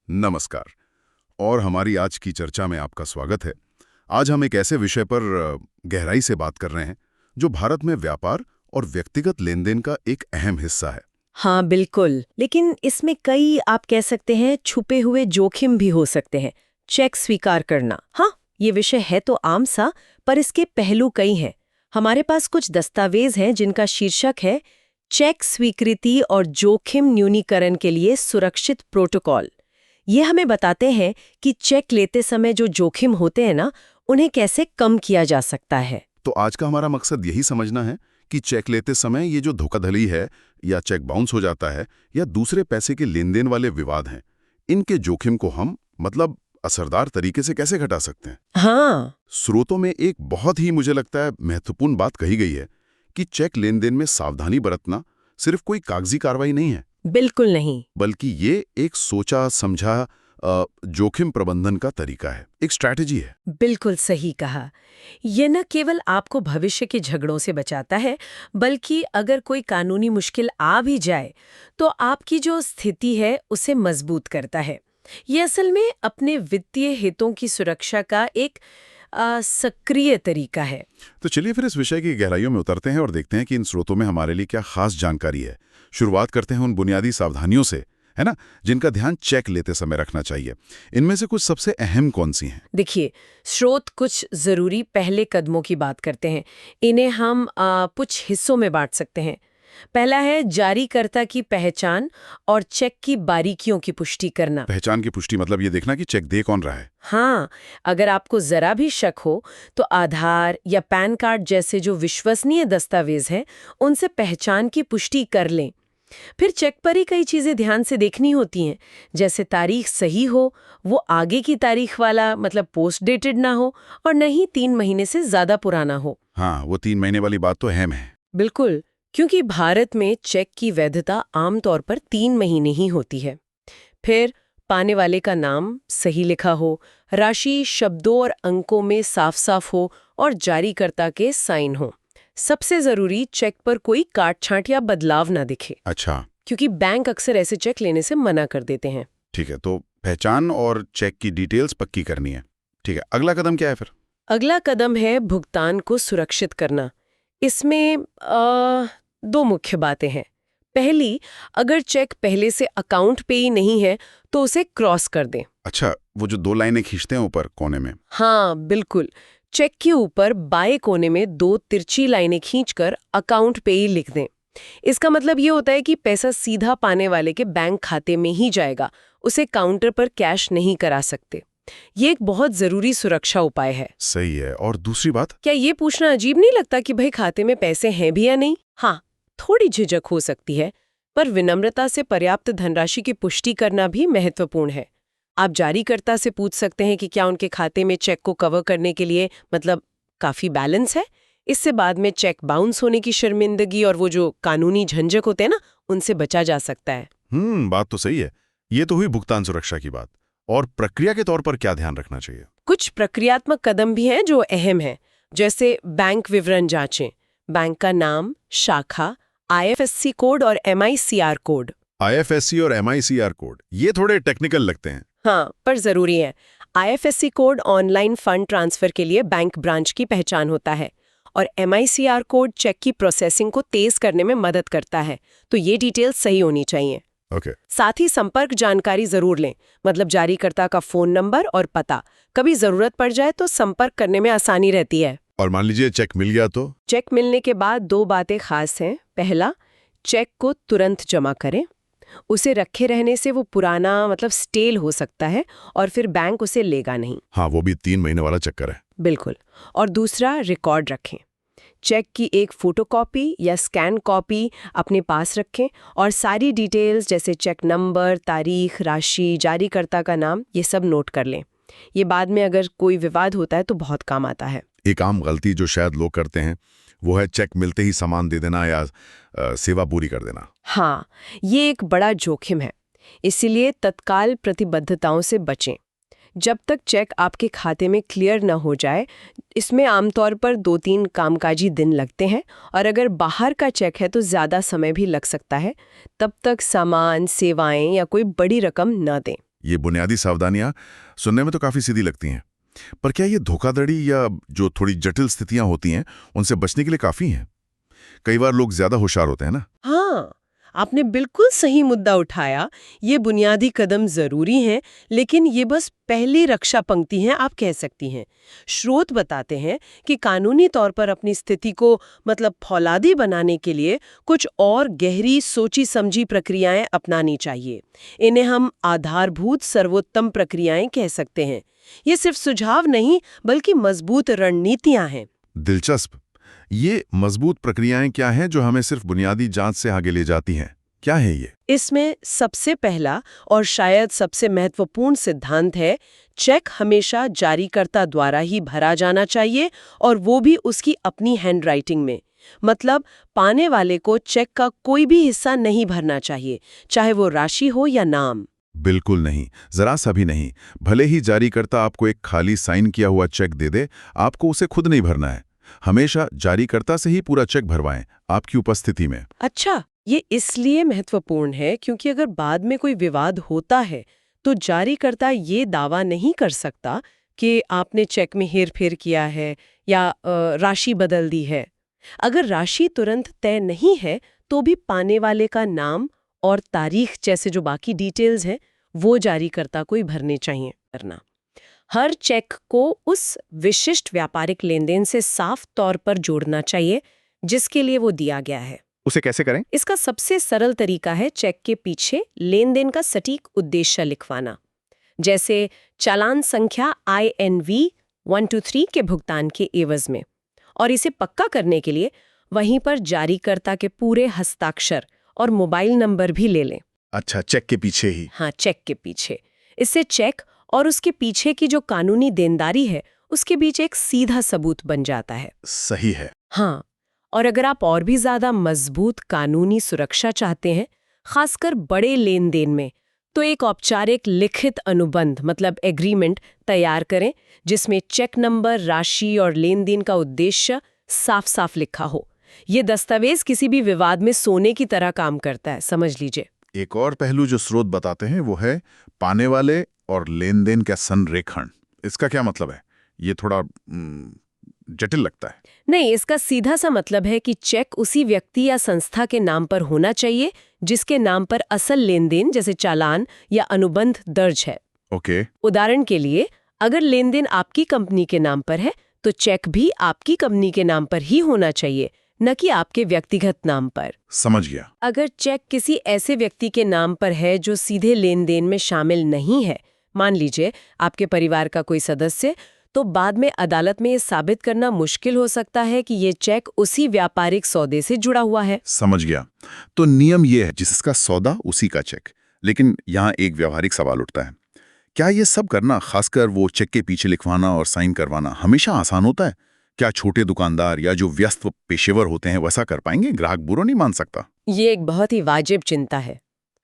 नमस्कार। और हमारी आज की चर्चा में आपका स्वागत है। आज हम एक ऐसे विषय पर गहराई से बात कर रहे हैं जो भारत में व्यापार और व्यक्तिगत लेनदेन का एक अहम हिस्सा है। हाँ बिल्कुल, लेकिन इसमें कई आप कह सकते हैं छुपे हुए जोखिम भी हो सकते हैं। चेक स्वीकार करना, हाँ ये विषय है तो आम सा, पर इसके पहलू कई हैं। हमारे पास कुछ दस्तावेज हैं जिनका शीर्षक है चेक स्वीकृति और जोखिम न्यूनीकरण के लिए सुरक्षित प्रोटोकॉल। ये हमें बताते हैं कि चेक लेते समय जो जोखिम होते हैं ना, उन्हें कैसे कम किया जा सकता है। तो आज का हमारा मकसद यही समझना है कि चेक लेते समय ये जो धोखाधड़ी है या चेक बाउंस हो जाता है या दूसरे पैसे के लेन देन वाले विवाद हैं, इनके जोखिम को हम असरदार तरीके से कैसे घटा सकते हैं। हाँ स्रोतों में एक बहुत ही मुझे लगता है महत्वपूर्ण बात कही गई है कि चेक लेन देन में सावधानी बरतना सिर्फ कोई कागजी कार्रवाई नहीं है, बिल्कुल नहीं। बल्कि ये एक सोचा समझा जोखिम प्रबंधन का तरीका है, एक स्ट्रैटेजी है। बिल्कुल सही कहा। ये न केवल आपको भविष्य के झगड़ों से बचाता है, बल्कि अगर कोई कानूनी मुश्किल आ भी जाए तो आपकी जो स्थिति है उसे मजबूत करता है। ये असल में अपने वित्तीय हितों की सुरक्षा का एक सक्रिय तरीका है। तो चलिए फिर इस विषय की गहराइयों में उतरते हैं और देखते हैं कि इन स्रोतों में हमारे लिए क्या खास जानकारी है। शुरुआत करते हैं उन बुनियादी सावधानियों से, है ना, जिनका ध्यान चेक लेते समय रखना चाहिए। इनमें से कुछ सबसे अहम कौन सी हैं? देखिए, स्रोत कुछ जरूरी पहले कदमों की बात करते हैं। इन्हें हम कुछ हिस्सों में बांट सकते हैं। पहला है जारीकर्ता की पहचान और चेक की बारीकियों की पुष्टि करना। पहचान की पुष्टि मतलब ये देखना कि चेक दे कौन रहा है। हाँ, अगर आपको जरा भी शक हो तो आधार या पैन कार्ड जैसे जो विश्वसनीय दस्तावेज हैं, उनसे पहचान की पुष्टि कर लें। फिर चेक पर ही कई चीजें ध्यान से देखनी होती हैं, जैसे तारीख सही हो, वो आगे की तारीख वाला मतलब पोस्ट डेटेड ना हो, और नहीं 3 महीने से ज्यादा पुराना हो। हाँ, वो 3 महीने वाली बात तो अहम है। बिल्कुल, क्योंकि भारत में चेक की वैधता आमतौर पर 3 महीने ही होती है। फिर पाने वाले का नाम सही लिखा हो, राशि शब्दों और अंकों में साफ साफ हो और जारीकर्ता के साइन हो। सबसे जरूरी, चेक पर कोई काट छांट या बदलाव ना दिखे। अच्छा, क्योंकि बैंक अक्सर ऐसे चेक लेने से मना कर देते हैं। ठीक है। तो पहचान और चेक की डिटेल्स पक्की करनी है। ठीक है, अगला कदम क्या है फिर? अगला कदम है भुगतान को सुरक्षित करना। इसमें 2 मुख्य बातें हैं। पहली, अगर चेक पहले से अकाउंट पे ही नहीं है तो उसे क्रॉस कर दें। अच्छा, वो जो 2 लाइनें खींचते हैं ऊपर कोने में। हाँ बिल्कुल, चेक के ऊपर बाएं कोने में 2 तिरछी लाइनें खींचकर अकाउंट पे ही लिख दें। इसका मतलब ये होता है कि पैसा सीधा पाने वाले के बैंक खाते में ही जाएगा, उसे काउंटर पर कैश नहीं करा सकते। ये एक बहुत जरूरी सुरक्षा उपाय है। सही है। और दूसरी बात? क्या ये पूछना अजीब नहीं लगता कि भाई खाते में पैसे हैं भी या नहीं? हाँ, थोड़ी झिझक हो सकती है, पर विनम्रता से पर्याप्त धनराशि की पुष्टि करना भी महत्वपूर्ण है। आप जारीकर्ता से पूछ सकते हैं कि क्या उनके खाते में चेक को कवर करने के लिए मतलब काफी बैलेंस है। इससे बाद में चेक बाउंस होने की शर्मिंदगी और वो जो कानूनी झंझट होते हैं ना, उनसे बचा जा सकता है। बात तो सही है। ये तो हुई भुगतान सुरक्षा की बात। और प्रक्रिया के तौर पर क्या ध्यान रखना चाहिए? कुछ प्रक्रियात्मक कदम भी हैं जो अहम हैं, जैसे बैंक विवरण जांचें, बैंक का नाम, शाखा, आईएफएससी कोड और एमआईसीआर कोड। आईएफएससी और एमआईसीआर कोड, ये थोड़े टेक्निकल लगते हैं। हाँ, पर जरूरी है। IFSC code online fund transfer के लिए बैंक ब्रांच की पहचान होता है, और एमआईसीआर कोड चेक की प्रोसेसिंग को तेज करने में मदद करता है। तो ये डिटेल्स सही होनी चाहिए। ओके। साथ ही संपर्क जानकारी जरूर लें, मतलब जारीकर्ता का फोन नंबर और पता। कभी जरूरत पड़ जाए तो संपर्क करने में आसानी रहती है। और मान लीजिए चेक मिल गया तो? चेक मिलने के बाद 2 बातें खास हैं। पहला, चेक को तुरंत जमा करें। उसे रखे रहने से वो पुराना मतलब स्टेल हो सकता है और फिर बैंक उसे लेगा नहीं। हाँ, वो भी 3 महीने वाला चक्कर है। बिल्कुल। और दूसरा, रिकॉर्ड रखें। चेक की एक फोटोकॉपी या स्कैन कॉपी अपने पास रखें और सारी डिटेल्स जैसे चेक नंबर, तारीख, राशि, जारीकर्ता का नाम, ये सब नोट कर लें। ये बाद में अगर कोई विवाद होता है तो बहुत काम आता है। एक आम गलती जो शायद लोग करते हैं वो है चेक मिलते ही सामान दे देना या सेवा पूरी कर देना। हाँ, ये एक बड़ा जोखिम है। इसीलिए तत्काल प्रतिबद्धताओं से बचें। जब तक चेक आपके खाते में क्लियर न हो जाए, इसमें आमतौर पर 2-3 कामकाजी दिन लगते हैं, और अगर बाहर का चेक है तो ज़्यादा समय भी लग सकता है। तब तक सामान, सेवाएं या कोई बड़ी रकम न दें। ये बुनियादी सावधानियां सुनने में तो काफी सीधी लगती हैं, पर क्या ये धोखाधड़ी या जो थोड़ी जटिल स्थितियां होती हैं उनसे बचने के लिए काफी हैं? कई बार लोग ज्यादा होशियार होते हैं ना। हाँ, आपने बिल्कुल सही मुद्दा उठाया। ये बुनियादी कदम जरूरी हैं, लेकिन ये बस पहली रक्षा पंक्ति हैं, आप कह सकती हैं। स्रोत बताते हैं कि कानूनी तौर पर अपनी स्थिति को मतलब फौलादी बनाने के लिए कुछ और गहरी सोची समझी प्रक्रियाएं अपनानी चाहिए। इन्हें हम आधारभूत सर्वोत्तम प्रक्रियाएं कह सकते हैं। ये सिर्फ सुझाव नहीं, बल्कि मजबूत रणनीतियां हैं। दिलचस्प। ये मजबूत प्रक्रियाएं क्या हैं जो हमें सिर्फ बुनियादी जांच से आगे ले जाती हैं? क्या है ये? इसमें सबसे पहला और शायद सबसे महत्वपूर्ण सिद्धांत है, चेक हमेशा जारीकर्ता द्वारा ही भरा जाना चाहिए, और वो भी उसकी अपनी हैंडराइटिंग में। मतलब पाने वाले को चेक का कोई भी हिस्सा नहीं भरना चाहिए, चाहे वो राशि हो या नाम। बिल्कुल नहीं, जरा सा भी नहीं। भले ही जारीकर्ता आपको एक खाली साइन किया हुआ चेक दे दे, आपको उसे खुद नहीं भरना है। हमेशा जारीकर्ता से ही पूरा चेक भरवाएं, आपकी उपस्थिति में। अच्छा, ये इसलिए महत्वपूर्ण है क्योंकि अगर बाद में कोई विवाद होता है तो जारीकर्ता ये दावा नहीं कर सकता कि आपने चेक में हेरफेर किया है या राशि बदल दी है। अगर राशि तुरंत तय नहीं है तो भी पाने वाले का नाम और तारीख जैसे जो बाकी डिटेल्स हैं वो जारीकर्ता को ही भरने चाहिए करना। हर चेक को उस विशिष्ट व्यापारिक लेनदेन से साफ तौर पर जोड़ना चाहिए जिसके लिए वो दिया गया है। उसे कैसे करें? इसका सबसे सरल तरीका है चेक के पीछे लेनदेन का सटीक उद्देश्य लिखवाना, जैसे चालान संख्या INV 123 के भुगतान के एवज में। और इसे पक्का करने के लिए वहीं पर जारीकर्ता के पूरे हस्ताक्षर और मोबाइल नंबर भी ले लें। अच्छा, चेक के पीछे ही? हाँ, चेक के पीछे। इससे चेक और उसके पीछे की जो कानूनी देनदारी है उसके बीच एक सीधा सबूत बन जाता है। सही है। हाँ, और अगर आप और भी ज्यादा मजबूत कानूनी सुरक्षा चाहते हैं, खासकर बड़े लेन देन में, तो एक औपचारिक लिखित अनुबंध मतलब एग्रीमेंट तैयार करें जिसमें चेक नंबर, राशि और लेन देन का उद्देश्य साफ साफ लिखा हो। ये दस्तावेज किसी भी विवाद में सोने की तरह काम करता है, समझ लीजिए। एक और पहलू जो स्रोत बताते हैं वो है पाने वाले और लेन देन का संरेखण। इसका क्या मतलब है? ये थोड़ा जटिल लगता है। नहीं, इसका सीधा सा मतलब है कि चेक उसी व्यक्ति या संस्था के नाम पर होना चाहिए जिसके नाम पर असल लेन देन जैसे चालान या अनुबंध दर्ज है। ओके। उदाहरण के लिए, अगर लेन देन आपकी कंपनी के नाम पर है तो चेक भी आपकी कंपनी के नाम पर ही होना चाहिए, न कि आपके व्यक्तिगत नाम पर। समझ गया। अगर चेक किसी ऐसे व्यक्ति के नाम पर है जो सीधे लेन देन में शामिल नहीं है, मान लीजिए आपके परिवार का कोई सदस्य, तो बाद में अदालत में ये साबित करना मुश्किल हो सकता है कि ये चेक उसी व्यापारिक सौदे से जुड़ा हुआ है। समझ गया। तो नियम ये है जिसका सौदा उसी का चेक। लेकिन यहाँ एक व्यावहारिक सवाल उठता है, क्या ये सब करना, खासकर वो चेक के पीछे लिखवाना और साइन करवाना, हमेशा आसान होता है? क्या छोटे दुकानदार या जो व्यस्त पेशेवर होते हैं वैसा कर पाएंगे? ग्राहक बुरा नहीं मान सकता? ये एक बहुत ही वाजिब चिंता है।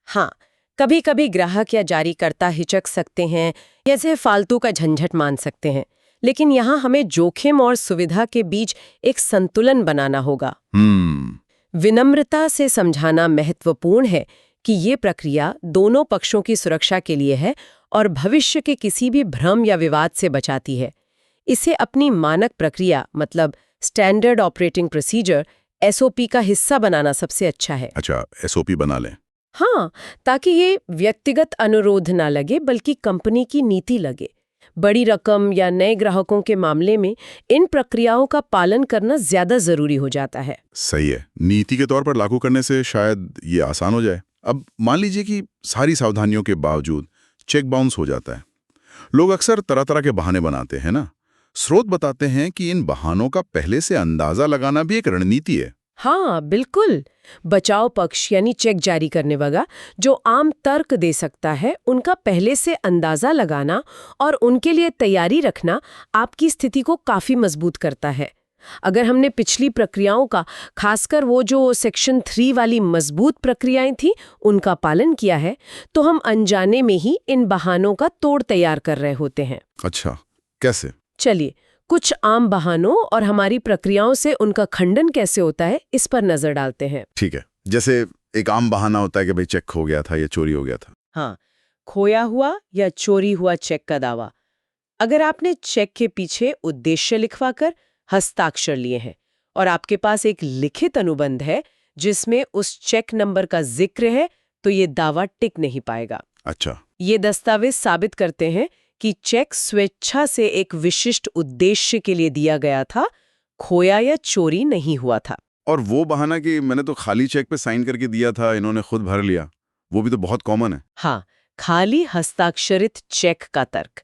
हाँ, कभी कभी ग्राहक या जारीकर्ता हिचक सकते हैं या इसे फालतू का झंझट मान सकते हैं, लेकिन यहाँ हमें जोखिम और सुविधा के बीच एक संतुलन बनाना होगा। विनम्रता से समझाना महत्वपूर्ण है कि ये प्रक्रिया दोनों पक्षों की सुरक्षा के लिए है और भविष्य के किसी भी भ्रम या विवाद से बचाती है। इसे अपनी मानक प्रक्रिया मतलब स्टैंडर्ड ऑपरेटिंग प्रोसीजर SOP का हिस्सा बनाना सबसे अच्छा है। अच्छा, SOP बना लें। हाँ, ताकि ये व्यक्तिगत अनुरोध ना लगे बल्कि कंपनी की नीति लगे। बड़ी रकम या नए ग्राहकों के मामले में इन प्रक्रियाओं का पालन करना ज्यादा जरूरी हो जाता है। सही है। नीति के तौर पर लागू करने से शायद ये आसान हो जाए। अब मान लीजिए कि सारी सावधानियों के बावजूद चेक बाउंस हो जाता है। लोग अक्सर तरह तरह के बहाने बनाते हैं ना। स्रोत बताते हैं कि इन बहानों का पहले से अंदाजा लगाना भी एक रणनीति है। हाँ, बिल्कुल। बचाव पक्ष यानी चेक जारी करने वाला जो आम तर्क दे सकता है, उनका पहले से अंदाजा लगाना और उनके लिए तैयारी रखना आपकी स्थिति को काफी मजबूत करता है। अगर हमने पिछली प्रक्रियाओं का, खासकर वो जो सेक्शन 3 वाली मजबूत प्रक्रियाएं थी, उनका पालन किया है, तो हम अनजाने में ही इन बहानों का तोड़ तैयार कर रहे होते हैं। अच्छा, कैसे? चलिए, कुछ आम बहानों और हमारी प्रक्रियाओं से उनका खंडन कैसे होता है, इस पर नजर डालते हैं। ठीक है। जैसे एक आम बहाना होता है कि भाई चेक खो गया था या चोरी हो गया था। हाँ, खोया हुआ या चोरी हुआ चेक का दावा। अगर आपने चेक के पीछे उद्देश्य लिखवाकर हस्ताक्षर लिए हैं और आपके पास एक लिखित अनुबंध है जिसमें उस चेक नंबर का जिक्र है, तो ये दावा टिक नहीं पाएगा। अच्छा, ये दस्तावेज साबित करते हैं कि चेक स्वेच्छा से एक विशिष्ट उद्देश्य के लिए दिया गया था, खोया या चोरी नहीं हुआ था। और वो बहाना कि मैंने तो खाली चेक पे साइन करके दिया था, इन्होंने खुद भर लिया, वो भी तो बहुत कॉमन है। हाँ, खाली हस्ताक्षरित चेक का तर्क।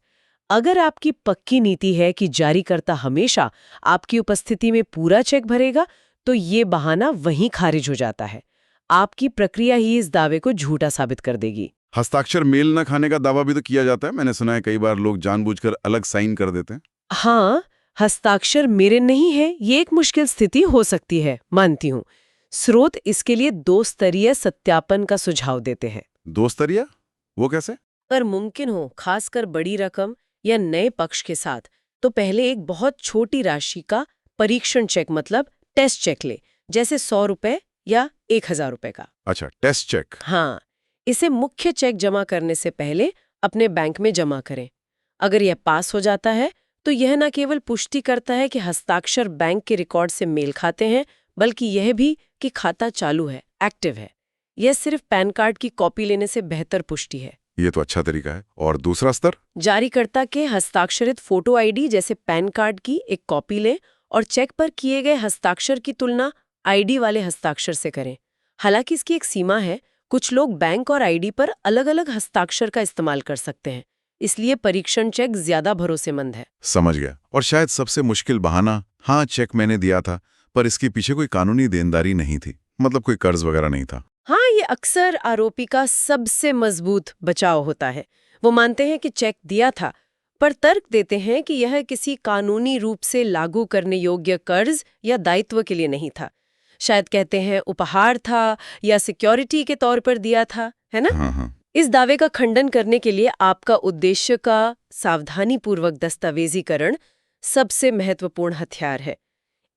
अगर आपकी पक्की नीति है कि जारीकर्ता हमेशा आपकी उपस्थिति में पूरा चेक भरेगा, तो ये बहाना वहीं खारिज हो जाता है। आपकी प्रक्रिया ही इस दावे को झूठा साबित कर देगी। हस्ताक्षर मेल न खाने का दावा भी तो किया जाता है, मैंने सुना है कई बार लोग जानबूझकर अलग साइन कर देते हैं। हाँ, हस्ताक्षर मेरे नहीं है, ये एक मुश्किल स्थिति हो सकती है, मानती हूँ। स्रोत इसके लिए 2 स्तरीय सत्यापन का सुझाव देते हैं। 2 स्तरीय? वो कैसे? अगर मुमकिन हो, खासकर बड़ी रकम या नए पक्ष के साथ, तो पहले एक बहुत छोटी राशि का परीक्षण चेक मतलब टेस्ट चेक ले, जैसे 100 रुपए या 1000 रुपए का। अच्छा, टेस्ट चेक। हाँ, इसे मुख्य चेक जमा करने से पहले अपने बैंक में जमा करें। अगर यह पास हो जाता है तो यह न केवल पुष्टि करता है कि हस्ताक्षर बैंक के रिकॉर्ड से मेल खाते हैं, बल्कि यह भी कि खाता चालू है, एक्टिव है। यह सिर्फ पैन कार्ड की कॉपी लेने से बेहतर पुष्टि है। ये तो अच्छा तरीका है। और दूसरा स्तर? जारीकर्ता के हस्ताक्षरित फोटो आईडी जैसे पैन कार्ड की एक कॉपी लें और चेक पर किए गए हस्ताक्षर की तुलना आईडी वाले हस्ताक्षर से करें। हालांकि इसकी एक सीमा है, कुछ लोग बैंक और आईडी पर अलग-अलग हस्ताक्षर का इस्तेमाल कर सकते हैं, इसलिए परीक्षण चेक ज्यादा भरोसेमंद है। समझ गया। और शायद सबसे मुश्किल बहाना, हाँ चेक मैंने दिया था, पर इसके पीछे कोई कानूनी देनदारी नहीं थी, मतलब कोई कर्ज वगैरह नहीं था। हाँ, ये अक्सर आरोपी का सबसे मजबूत बचाव होता है। वो मानते हैं कि चेक दिया था, पर तर्क देते हैं कि यह किसी कानूनी रूप से लागू करने योग्य कर्ज या दायित्व के लिए नहीं था। शायद कहते हैं उपहार था या सिक्योरिटी के तौर पर दिया था, है ना? हाँ हाँ। इस दावे का खंडन करने के लिए आपका उद्देश्य का सावधानीपूर्वक दस्तावेजीकरण सबसे महत्वपूर्ण हथियार है।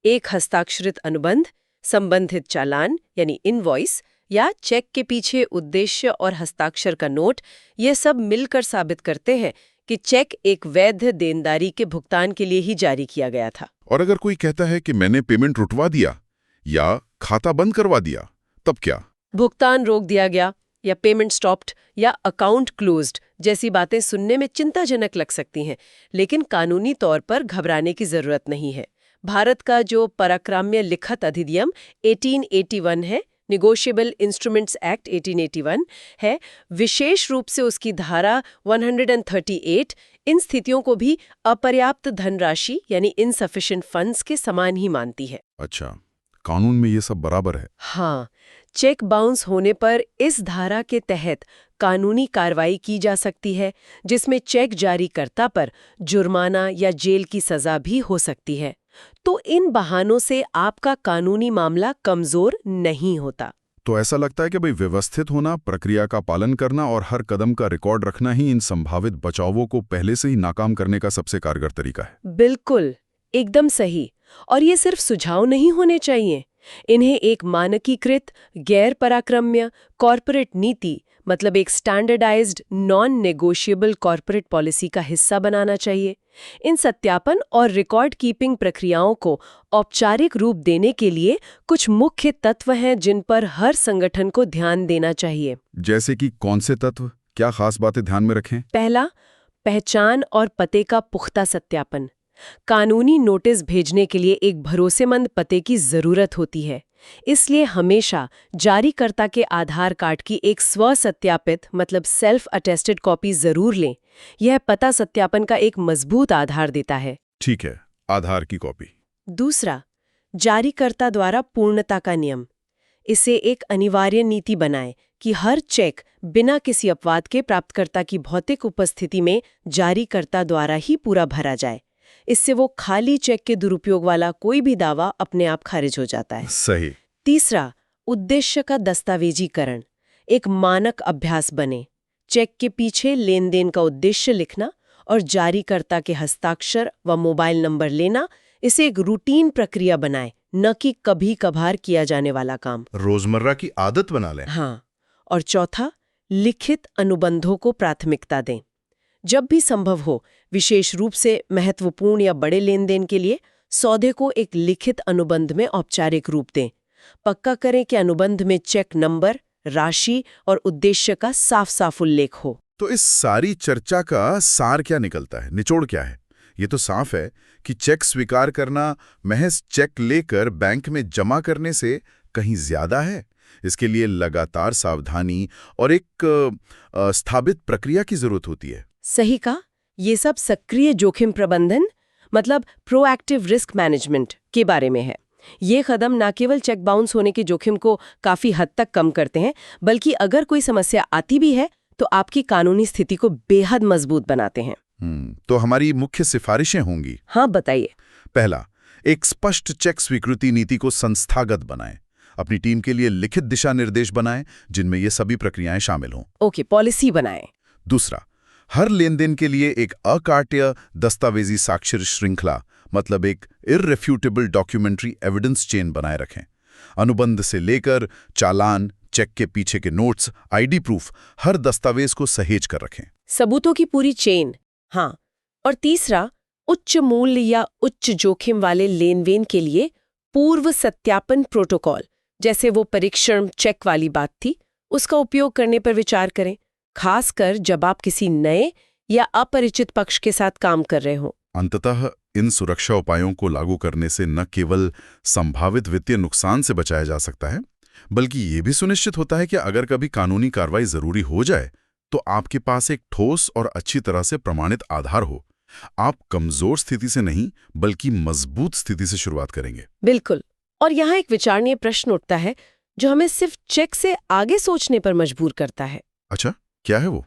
एक हस्ताक्षरित अनुबंध, संबंधित चालान यानी इनवॉइस या चेक के पीछे उद्देश्य और हस्ताक्षर का नोट, ये सब मिलकर साबित करते हैं कि चेक एक वैध देनदारी के भुगतान के लिए ही जारी किया गया था। और अगर कोई कहता है कि मैंने पेमेंट रुकवा दिया या खाता बंद करवा दिया, तब क्या? भुगतान रोक दिया गया या पेमेंट स्टॉप्ड या अकाउंट क्लोज्ड जैसी बातें सुनने में चिंताजनक लग सकती हैं, लेकिन कानूनी तौर पर घबराने की जरूरत नहीं है। भारत का जो पराक्राम्य लिखत अधिनियम 1881 है, निगोशिएबल इंस्ट्रूमेंट्स एक्ट 1881 है, विशेष रूप से उसकी धारा 138 इन स्थितियों को भी अपर्याप्त धनराशि यानी इनसफिशिएंट फंड्स के समान ही मानती है। अच्छा, कानून में ये सब बराबर है। हाँ, चेक बाउंस होने पर इस धारा के तहत कानूनी कार्रवाई की जा सकती है, जिसमें चेक जारीकर्ता पर जुर्माना या जेल की सजा भी हो सकती है। तो इन बहानों से आपका कानूनी मामला कमजोर नहीं होता। तो ऐसा लगता है कि भाई व्यवस्थित होना, प्रक्रिया का पालन करना और हर कदम का रिकॉर्ड रखना ही इन संभावित बचावों को पहले से ही नाकाम करने का सबसे कारगर तरीका है। बिल्कुल, एकदम सही। और ये सिर्फ सुझाव नहीं होने चाहिए, इन्हें एक मानकीकृत गैर पराक्रम्य कॉर्पोरेट नीति मतलब एक standardised non negotiable corporate policy का हिस्सा बनाना चाहिए। इन सत्यापन और रिकॉर्ड कीपिंग प्रक्रियाओं को औपचारिक रूप देने के लिए कुछ मुख्य तत्व हैं जिन पर हर संगठन को ध्यान देना चाहिए। जैसे कि कौन से तत्व, क्या खास बातें ध्यान में रखें? पहला, पहचान और पते का पुख्ता सत्यापन। कानूनी नोटिस भेजने के लिए एक भरोसेमंद पते की जरूरत होती है, इसलिए हमेशा जारीकर्ता के आधार कार्ड की एक स्व-सत्यापित मतलब सेल्फ अटेस्टेड कॉपी जरूर लें। यह पता सत्यापन का एक मजबूत आधार देता है। ठीक है, आधार की कॉपी। दूसरा, जारीकर्ता द्वारा पूर्णता का नियम। इसे एक अनिवार्य नीति बनाएं कि हर चेक बिना किसी अपवाद के प्राप्तकर्ता की भौतिक उपस्थिति में जारीकर्ता द्वारा ही पूरा भरा जाए। इससे वो खाली चेक के दुरुपयोग वाला कोई भी दावा अपने आप खारिज हो जाता है। सही। तीसरा, उद्देश्य का दस्तावेजीकरण एक मानक अभ्यास बने। चेक के पीछे लेन देन का उद्देश्य लिखना और जारीकर्ता के हस्ताक्षर व मोबाइल नंबर लेना, इसे एक रूटीन प्रक्रिया बनाए, न कि कभी कभार किया जाने वाला काम। रोजमर्रा की आदत बना लें। हाँ। और चौथा, लिखित अनुबंधों को प्राथमिकता दें। जब भी संभव हो, विशेष रूप से महत्वपूर्ण या बड़े लेन देन के लिए सौदे को एक लिखित अनुबंध में औपचारिक रूप दें। पक्का करें कि अनुबंध में चेक नंबर, राशि और उद्देश्य का साफ साफ उल्लेख हो। तो इस सारी चर्चा का सार क्या निकलता है, निचोड़ क्या है? ये तो साफ है कि चेक स्वीकार करना महज चेक लेकर बैंक में जमा करने से कहीं ज्यादा है। इसके लिए लगातार सावधानी और एक स्थापित प्रक्रिया की जरूरत होती है। सही कहा। ये सब सक्रिय जोखिम प्रबंधन मतलब प्रोएक्टिव रिस्क मैनेजमेंट के बारे में है। ये कदम न केवल चेक बाउंस होने के जोखिम को काफी हद तक कम करते हैं, बल्कि अगर कोई समस्या आती भी है तो आपकी कानूनी स्थिति को बेहद मजबूत बनाते हैं। तो हमारी मुख्य सिफारिशें होंगी। हाँ, बताइए। पहला, एक स्पष्ट चेक स्वीकृति नीति को संस्थागत बनाएं। अपनी टीम के लिए लिखित दिशा निर्देश बनाएं जिनमें ये सभी प्रक्रियाएं शामिल हों। ओके, पॉलिसी बनाएं। दूसरा, हर लेन देन के लिए एक अकाट्य दस्तावेजी साक्ष्य श्रृंखला मतलब एक इररेफ्यूटेबल डॉक्यूमेंट्री एविडेंस चेन बनाए रखें। अनुबंध से लेकर चालान, चेक के पीछे के नोट्स, आईडी प्रूफ, हर दस्तावेज को सहेज कर रखें। सबूतों की पूरी चेन। हाँ, और तीसरा, उच्च मूल्य या उच्च जोखिम वाले लेन-देन के लिए पूर्व सत्यापन प्रोटोकॉल, जैसे वो परीक्षण चेक वाली बात थी, उसका उपयोग करने पर विचार करें, खासकर जब आप किसी नए या अपरिचित पक्ष के साथ काम कर रहे हो। अंततः इन सुरक्षा उपायों को लागू करने से न केवल संभावित वित्तीय नुकसान से बचाया जा सकता है, बल्कि ये भी सुनिश्चित होता है कि अगर कभी कानूनी कार्रवाई जरूरी हो जाए तो आपके पास एक ठोस और अच्छी तरह से प्रमाणित आधार हो। आप कमजोर स्थिति से नहीं बल्कि मजबूत स्थिति से शुरुआत करेंगे। बिल्कुल। और यहाँ एक विचारणीय प्रश्न उठता है जो हमें सिर्फ चेक से आगे सोचने पर मजबूर करता है। अच्छा, क्या है वो?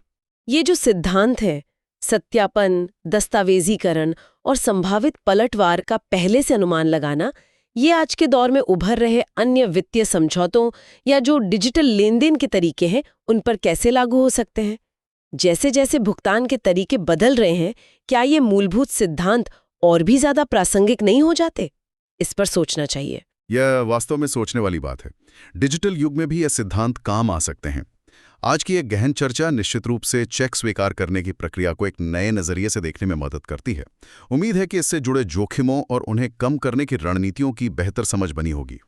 ये जो सिद्धांत है, सत्यापन, दस्तावेजीकरण और संभावित पलटवार का पहले से अनुमान लगाना, ये आज के दौर में उभर रहे अन्य वित्तीय समझौतों या जो डिजिटल लेनदेन के तरीके हैं उन पर कैसे लागू हो सकते हैं? जैसे जैसे भुगतान के तरीके बदल रहे हैं, क्या ये मूलभूत सिद्धांत और भी ज्यादा प्रासंगिक नहीं हो जाते? इस पर सोचना चाहिए। यह वास्तव में सोचने वाली बात है। डिजिटल युग में भी यह सिद्धांत काम आ सकते हैं। आज की एक गहन चर्चा निश्चित रूप से चेक स्वीकार करने की प्रक्रिया को एक नए नजरिए से देखने में मदद करती है। उम्मीद है कि इससे जुड़े जोखिमों और उन्हें कम करने की रणनीतियों की बेहतर समझ बनी होगी।